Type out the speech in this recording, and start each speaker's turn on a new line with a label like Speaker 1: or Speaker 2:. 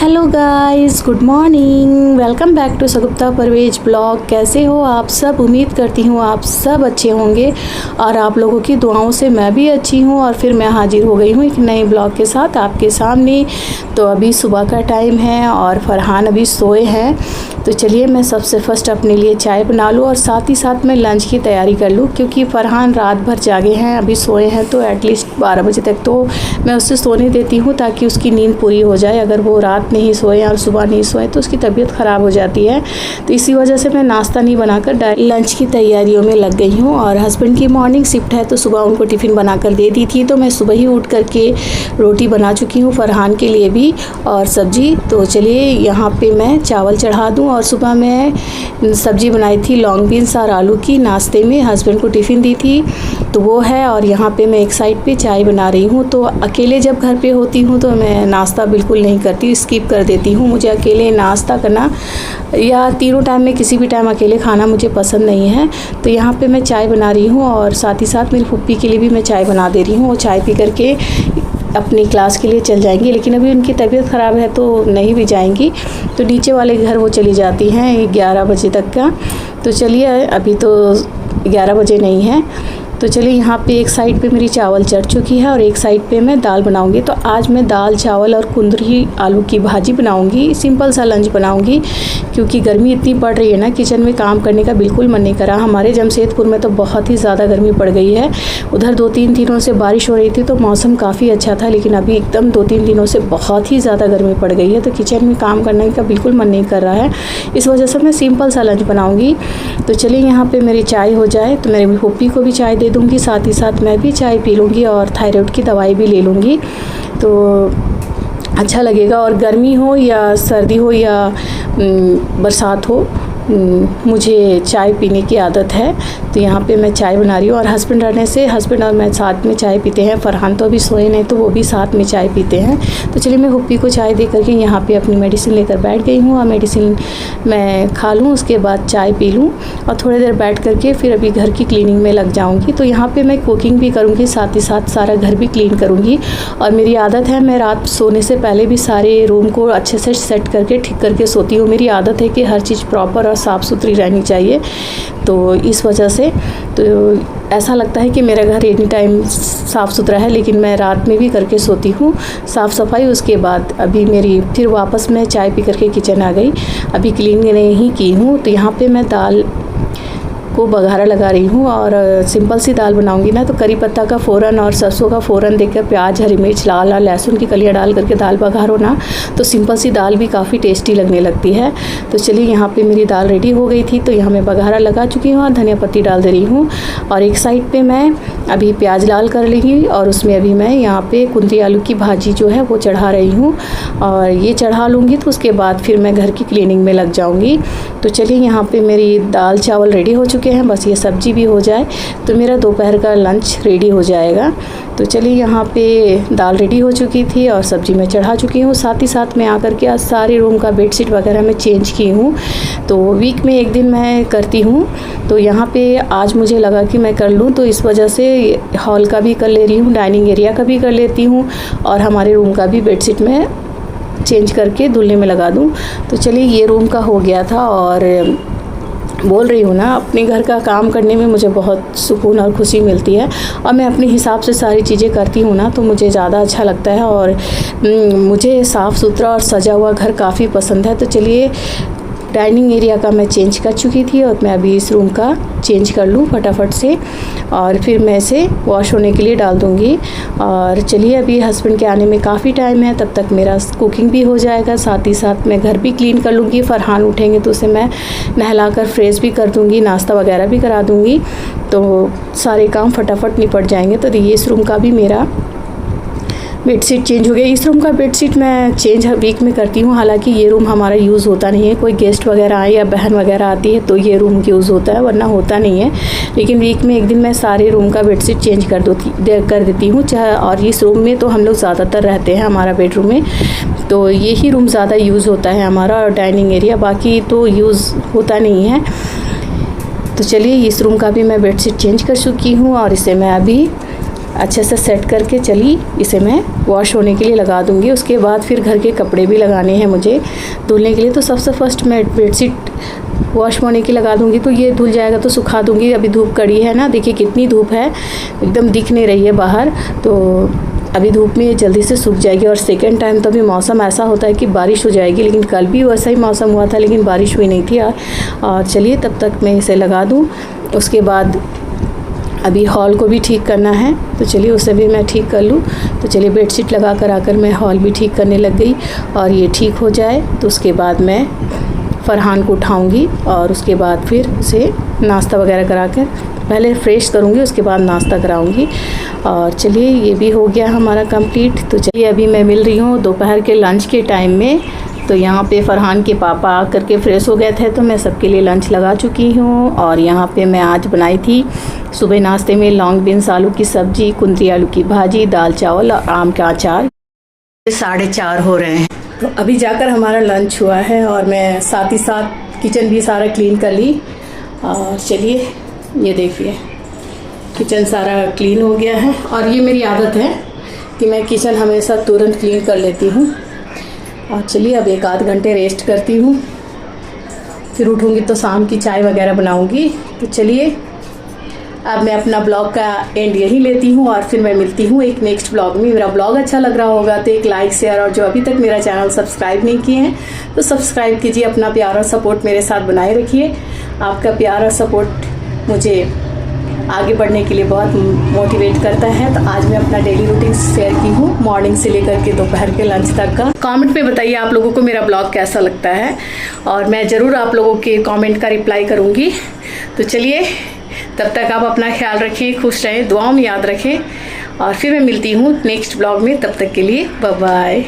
Speaker 1: Hello guys, good morning. Welcome back to Sagupta Parvez blog. कैसे हो आप सब? उम्मीद करती हूँ आप सब अच्छे होंगे और आप लोगों की दुआओं से मैं भी अच्छी हूँ। और फिर मैं हाजिर हो गई हूँ एक नए ब्लॉग के साथ आपके सामने। तो अभी सुबह का टाइम है और फरहान अभी सोए हैं। तो चलिए मैं सबसे फर्स्ट अपने लिए चाय बना लूँ और साथ ही साथ मैं लंच की तैयारी कर लूँ, क्योंकि फरहान रात भर जागे हैं, अभी सोए हैं। तो एटलीस्ट 12 बजे तक तो मैं उसे सोने देती हूँ ताकि उसकी नींद पूरी हो जाए। अगर वो रात नहीं सोए और सुबह नहीं सोए तो उसकी तबीयत ख़राब हो जाती है। तो इसी वजह से मैं नाश्ता नहीं बनाकर डायरेक्ट लंच की तैयारियों में लग गई हूँ। और हस्बैंड की मॉर्निंग शिफ्ट है तो सुबह उनको टिफ़िन बना कर दे दी थी। तो मैं सुबह ही उठ करके रोटी बना चुकी हूँ फरहान के लिए भी और सब्ज़ी। तो चलिए यहाँ पे मैं चावल चढ़ा दूँ। और सुबह मैं सब्ज़ी बनाई थी लॉन्ग बीन्स और आलू की, नाश्ते में हस्बैंड को टिफ़िन दी थी तो वो है। और यहाँ पे मैं एक साइड पे चाय बना रही हूँ। तो अकेले जब घर पे होती हूँ तो मैं नाश्ता बिल्कुल नहीं करती, स्किप कर देती हूँ। मुझे अकेले नाश्ता करना या तीनों टाइम में किसी भी टाइम अकेले खाना मुझे पसंद नहीं है। तो यहाँ पे मैं चाय बना रही हूँ और साथ ही साथ मेरी फूफी के लिए भी मैं चाय बना दे रही हूँ। वो चाय पी करके अपनी क्लास के लिए चल जाएंगी, लेकिन अभी उनकी तबीयत ख़राब है तो नहीं भी जाएंगी। तो नीचे वाले घर वो चली जाती हैं 11 बजे तक का। तो चलिए अभी तो 11 बजे नहीं है। तो चलिए यहाँ पे एक साइड पे मेरी चावल चढ़ चुकी है और एक साइड पे मैं दाल बनाऊंगी। तो आज मैं दाल चावल और कुंदरी आलू की भाजी बनाऊंगी। सिंपल सा लंच बनाऊंगी क्योंकि गर्मी इतनी पड़ रही है ना, किचन में काम करने का बिल्कुल मन नहीं करा। हमारे जमशेदपुर में तो बहुत ही ज़्यादा गर्मी पड़ गई है। उधर 2-3 दिनों से बारिश हो रही थी तो मौसम काफ़ी अच्छा था, लेकिन अभी एकदम 2-3 दिनों से बहुत ही ज़्यादा गर्मी पड़ गई है। तो किचन में काम करने का बिल्कुल मन नहीं कर रहा है, इस वजह से मैं सिंपल सा लंच बनाऊँगी। तो चलिए यहाँ पर मेरी चाय हो जाए तो मेरी पप्पी को भी चाय दे दूँगी, साथ ही साथ मैं भी चाय पी लूँगी और थायराइड की दवाई भी ले लूँगी। तो अच्छा लगेगा। और गर्मी हो या सर्दी हो या बरसात हो, मुझे चाय पीने की आदत है। तो यहाँ पे मैं चाय बना रही हूँ और हस्बैंड रहने से हस्बैंड और मैं साथ में चाय पीते हैं। फरहान तो अभी सोए नहीं तो वो भी साथ में चाय पीते हैं। तो चलिए मैं हुप्पी को चाय दे करके यहाँ पे अपनी मेडिसिन लेकर बैठ गई हूँ और मेडिसिन मैं खा लूँ, उसके बाद चाय पी लूँ और थोड़ी देर बैठ करके फिर अभी घर की क्लीनिंग में लग जाऊँगी। तो यहाँ पर मैं कुकिंग भी करूँगी, साथ ही साथ सारा घर भी क्लीन करूँगी। और मेरी आदत है मैं रात सोने से पहले भी सारे रूम को अच्छे से सेट करके ठीक करके सोती हूँ। मेरी आदत है कि हर चीज़ प्रॉपर साफ़ सुथरी रहनी चाहिए। तो इस वजह से तो ऐसा लगता है कि मेरा घर एनी टाइम साफ़ सुथरा है, लेकिन मैं रात में भी करके सोती हूँ साफ़ सफाई। उसके बाद अभी मेरी फिर वापस मैं चाय पी करके किचन आ गई, अभी क्लीन नहीं की हूँ। तो यहाँ पे मैं दाल को बघारा लगा रही हूँ और सिंपल सी दाल बनाऊंगी ना, तो करी पत्ता का फ़ौरन और सरसों का फ़ौरन देकर प्याज हरी मिर्च लाल और लहसुन की कलियाँ डाल करके दाल बघारो ना, तो सिंपल सी दाल भी काफ़ी टेस्टी लगने लगती है। तो चलिए यहाँ पे मेरी दाल रेडी हो गई थी तो यहाँ मैं बघारा लगा चुकी हूँ और धनिया पत्ती डाल दे रही हूँ। और एक साइड पर मैं अभी प्याज लाल कर लेंगी और उसमें अभी मैं यहाँ पर कुंदरी आलू की भाजी जो है वो चढ़ा रही हूँ। और ये चढ़ा लूँगी तो उसके बाद फिर मैं घर की क्लीनिंग में लग जाऊँगी। तो चलिए यहाँ पर मेरी दाल चावल रेडी हो चुके हैं, बस ये सब्जी भी हो जाए तो मेरा दोपहर का लंच रेडी हो जाएगा। तो चलिए यहाँ पे दाल रेडी हो चुकी थी और सब्जी मैं चढ़ा चुकी हूँ। साथ ही साथ मैं आकर के आज सारे रूम का बेडशीट वगैरह मैं चेंज की हूँ। तो वीक में एक दिन मैं करती हूँ, तो यहाँ पे आज मुझे लगा कि मैं कर लूँ, तो इस वजह से हॉल का भी कर ले रही हूँ, डाइनिंग एरिया का भी कर लेती हूँ और हमारे रूम का भी बेडशीट मैं चेंज करके धुलने में लगा दूँ। तो चलिए ये रूम का हो गया था। और बोल रही हूँ ना, अपने घर का काम करने में मुझे बहुत सुकून और खुशी मिलती है और मैं अपने हिसाब से सारी चीज़ें करती हूँ ना, तो मुझे ज़्यादा अच्छा लगता है। और मुझे साफ़ सुथरा और सजा हुआ घर काफ़ी पसंद है। तो चलिए डाइनिंग एरिया का मैं चेंज कर चुकी थी और मैं अभी इस रूम का चेंज कर लूँ फटाफट से और फिर मैं इसे वॉश होने के लिए डाल दूँगी। और चलिए अभी हस्बैंड के आने में काफ़ी टाइम है, तब तक मेरा कुकिंग भी हो जाएगा, साथ ही साथ मैं घर भी क्लीन कर लूँगी। फरहान उठेंगे तो उसे मैं नहलाकर फ्रेश भी कर दूँगी, नाश्ता वगैरह भी करा दूँगी, तो सारे काम फटाफट निपट जाएंगे। तो ये इस रूम का भी मेरा बेडशीट चेंज हो गया। इस रूम का बेडशीट मैं चेंज वीक में करती हूँ, हालांकि ये रूम हमारा यूज़ होता नहीं है। कोई गेस्ट वगैरह आए या बहन वगैरह आती है तो ये रूम यूज़ होता है, वरना होता नहीं है। लेकिन वीक में एक दिन मैं सारे रूम का बेडशीट चेंज कर देती हूँ। और इस रूम में तो हम लोग ज़्यादातर रहते हैं, हमारा बेडरूम में तो यही रूम ज़्यादा यूज़ होता है हमारा, और डाइनिंग एरिया बाकी तो यूज़ होता नहीं है। तो चलिए इस रूम का भी मैं बेडशीट चेंज कर चुकी हूँ और इसे मैं अभी अच्छे से सेट करके चली इसे मैं वॉश होने के लिए लगा दूँगी। उसके बाद फिर घर के कपड़े भी लगाने हैं मुझे धुलने के लिए। तो सबसे फर्स्ट मैं बेडशीट वॉश होने की लगा दूँगी, तो ये धुल जाएगा तो सुखा दूँगी। अभी धूप कड़ी है ना, देखिए कितनी धूप है, एकदम दिख नहीं रही है बाहर, तो अभी धूप में ये जल्दी से सूख जाएगी। और सेकेंड टाइम तो अभी मौसम ऐसा होता है कि बारिश हो जाएगी, लेकिन कल भी वैसा ही मौसम हुआ था लेकिन बारिश हुई नहीं थी यार। और चलिए तब तक मैं इसे लगा दूँ। उसके बाद अभी हॉल को भी ठीक करना है, तो चलिए उसे भी मैं ठीक कर लूँ। तो चलिए बेडशीट लगा कर आकर मैं हॉल भी ठीक करने लग गई। और ये ठीक हो जाए तो उसके बाद मैं फरहान को उठाऊँगी और उसके बाद फिर उसे नाश्ता वगैरह करा कर पहले फ्रेश करूँगी, उसके बाद नाश्ता कराऊँगी। और चलिए ये भी हो गया हमारा कंप्लीट। तो चलिए अभी मैं मिल रही हूँ दोपहर के लंच के टाइम में। तो यहाँ पे फरहान के पापा आ करके फ्रेश हो गए थे, तो मैं सबके लिए लंच लगा चुकी हूँ। और यहाँ पे मैं आज बनाई थी सुबह नाश्ते में लॉन्ग बीन्स आलू की सब्ज़ी, कुंदरी आलू की भाजी, दाल चावल और आम का अचार। 4:30 हो रहे हैं, तो अभी जाकर हमारा लंच हुआ है और मैं साथ ही साथ किचन भी सारा क्लीन कर ली। और चलिए ये देखिए किचन सारा क्लीन हो गया है। और ये मेरी आदत है कि मैं किचन हमेशा तुरंत क्लीन कर लेती हूँ। और चलिए अब 1 आध घंटे रेस्ट करती हूँ, फिर उठूँगी तो शाम की चाय वगैरह बनाऊँगी। तो चलिए अब मैं अपना ब्लॉग का एंड यही लेती हूँ और फिर मैं मिलती हूँ एक नेक्स्ट ब्लॉग में। मेरा ब्लॉग अच्छा लग रहा होगा तो एक लाइक शेयर, और जो अभी तक मेरा चैनल सब्सक्राइब नहीं किए हैं तो सब्सक्राइब कीजिए। अपना प्यार और सपोर्ट मेरे साथ बनाए रखिए। आपका प्यार और सपोर्ट मुझे आगे बढ़ने के लिए बहुत मोटिवेट करता है। तो आज मैं अपना डेली रूटीन शेयर की हूँ, मॉर्निंग से लेकर के दोपहर के लंच तक का। कमेंट पे बताइए आप लोगों को मेरा ब्लॉग कैसा लगता है, और मैं ज़रूर आप लोगों के कमेंट का रिप्लाई करूँगी। तो चलिए तब तक आप अपना ख्याल रखें, खुश रहें, दुआओं में याद रखें, और फिर मैं मिलती हूँ नेक्स्ट ब्लॉग में। तब तक के लिए बाय बाय।